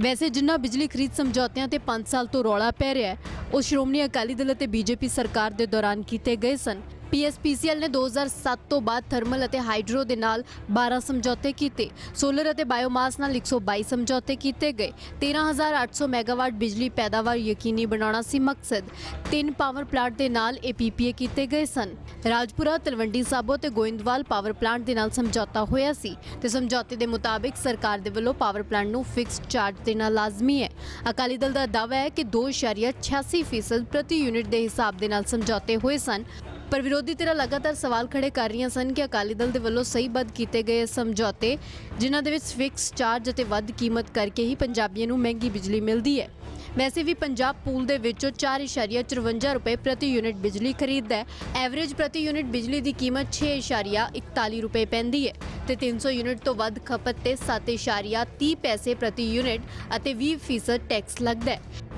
ਵੈਸੇ ਜਿਨ੍ਹਾਂ ਬਿਜਲੀ ਖਰੀਦ ਸਮਝੌਤਿਆਂ ਤੇ 5 ਸਾਲ ਤੋਂ ਰੌਲਾ ਪੈ ਰਿਹਾ ਹੈ, ਉਹ ਸ਼੍ਰੋਮਣੀ ਅਕਾਲੀ ਦਲ ਅਤੇ ਬੀਜੇਪੀ ਸਰਕਾਰ ਦੇ ਦੌਰਾਨ ਕੀਤੇ ਗਏ ਸਨ। PSPCL ਨੇ 2007 ਤੋਂ ਬਾਅਦ ਥਰਮਲ ਅਤੇ ਹਾਈਡਰੋ ਦੇ ਨਾਲ 12 ਸਮਝੌਤੇ ਕੀਤੇ, ਸੋਲਰ ਅਤੇ ਬਾਇਓਮਾਸ ਨਾਲ 122 ਸਮਝੌਤੇ ਕੀਤੇ ਗਏ। 13,800 ਮੈਗਾਵਾਟ ਬਿਜਲੀ ਪੈਦਾਵਾਰ ਯਕੀਨੀ ਬਣਾਉਣਾ ਸੀ ਮਕਸਦ। 3 ਪਾਵਰ ਪਲਾਂਟ ਦੇ ਨਾਲ ਇਹ PPA ਕੀਤੇ ਗਏ ਸਨ। ਰਾਜਪੁਰਾ, ਤਲਵੰਡੀ ਸਾਬੋ ਤੇ ਗੋਇੰਦਵਾਲ ਪਾਵਰ ਪਲਾਂਟ ਦੇ ਨਾਲ ਸਮਝੌਤਾ ਹੋਇਆ ਸੀ ਤੇ ਸਮਝੌਤੇ ਦੇ ਮੁਤਾਬਿਕ ਸਰਕਾਰ ਦੇ ਵੱਲੋਂ ਪਾਵਰ ਪਲਾਂਟ ਨੂੰ ਫਿਕਸਡ ਚਾਰਜ ਦੇਣਾ ਲਾਜ਼ਮੀ ਹੈ। ਅਕਾਲੀ ਦਲ ਦਾ ਦਾਅਵਾ ਹੈ ਕਿ 2.86% ਪ੍ਰਤੀ ਯੂਨਿਟ ਦੇ ਹਿਸਾਬ ਦੇ ਨਾਲ ਸਮਝੌਤੇ ਹੋਏ ਸਨ। ਪਰ ਵਿਰੋਧੀ ਧਿਰਾਂ ਲਗਾਤਾਰ ਸਵਾਲ ਖੜੇ ਕਰ ਰਹੀਆਂ ਸਨ ਕਿ ਅਕਾਲੀ ਦਲ ਦੇ ਵੱਲੋਂ ਸਹੀਬੱਧ ਕੀਤੇ ਗਏ ਸਮਝੌਤੇ, ਜਿਨ੍ਹਾਂ ਦੇ ਵਿੱਚ ਫਿਕਸ ਚਾਰਜ ਅਤੇ ਵੱਧ ਕੀਮਤ ਕਰਕੇ ਹੀ ਪੰਜਾਬੀਆਂ ਨੂੰ ਮਹਿੰਗੀ ਬਿਜਲੀ ਮਿਲਦੀ ਹੈ। ਵੈਸੇ ਵੀ ਪੰਜਾਬ ਪੂਲ ਦੇ ਵਿੱਚੋਂ 4.54 ਰੁਪਏ ਪ੍ਰਤੀ ਯੂਨਿਟ ਬਿਜਲੀ ਖਰੀਦਦਾ ਹੈ। ਐਵਰੇਜ ਪ੍ਰਤੀ ਯੂਨਿਟ ਬਿਜਲੀ ਦੀ ਕੀਮਤ 6.41 ਰੁਪਏ ਪੈਂਦੀ ਹੈ ਤੇ 300 ਯੂਨਿਟ ਤੋਂ ਵੱਧ ਖਪਤ ਤੇ 7.30 ਪੈਸੇ ਪ੍ਰਤੀ ਯੂਨਿਟ ਅਤੇ 20% ਟੈਕਸ ਲੱਗਦਾ ਹੈ।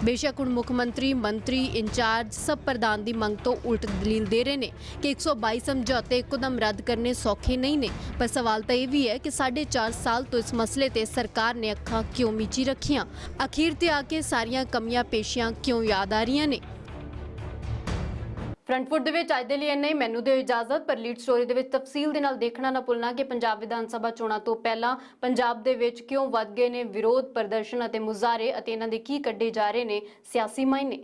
ਬੇਸ਼ੱਕ ਹੁਣ ਮੁੱਖ ਮੰਤਰੀ, ਮੰਤਰੀ, ਇੰਚਾਰਜ ਸਭ ਪ੍ਰਧਾਨ ਦੀ ਮੰਗ ਤੋਂ ਉਲਟ ਦਲੀਲ ਦੇ ਰਹੇ ਨੇ ਕਿ 122 ਸਮਝੌਤੇ ਇੱਕਦਮ ਰੱਦ ਕਰਨੇ ਸੌਖੇ ਨਹੀਂ ਨੇ। ਪਰ ਸਵਾਲ ਤਾਂ ਇਹ ਵੀ ਹੈ ਕਿ 4.5 ਸਾਲ ਤੋਂ ਇਸ ਮਸਲੇ ਤੇ ਸਰਕਾਰ ਨੇ ਅੱਖਾਂ ਕਿਉਂ ਮੀਚੀ ਰੱਖੀਆਂ? ਅਖੀਰ ਤੇ ਆ ਕੇ ਸਾਰੀਆਂ ਕਮੀਆਂ ਪੇਸ਼ੀਆਂ ਕਿਉਂ ਯਾਦ ਆ ਰਹੀਆਂ ਨੇ? ਫਰੰਟਫੁੱਟ ਦੇ ਵਿੱਚ ਅੱਜ ਦੇ ਲਈ ਇੰਨਾ ਹੀ। ਮੈਨੂੰ ਦਿਓ ਇਜਾਜ਼ਤ। ਪਰ ਲੀਡ ਸਟੋਰੀ ਦੇ ਵਿੱਚ ਤਫਸੀਲ ਦੇ ਨਾਲ ਦੇਖਣਾ ਨਾ ਭੁੱਲਣਾ ਕਿ ਪੰਜਾਬ ਵਿਧਾਨ ਸਭਾ ਚੋਣਾਂ ਤੋਂ ਪਹਿਲਾਂ ਪੰਜਾਬ ਦੇ ਵਿੱਚ ਕਿਉਂ ਵੱਧ ਗਏ ਨੇ ਵਿਰੋਧ ਪ੍ਰਦਰਸ਼ਨ ਅਤੇ ਮੁਜ਼ਾਹਰੇ ਅਤੇ ਇਹਨਾਂ ਦੇ ਕੀ ਕੱਢੇ ਜਾ ਰਹੇ ਨੇ ਸਿਆਸੀ ਮਾਇਨੇ।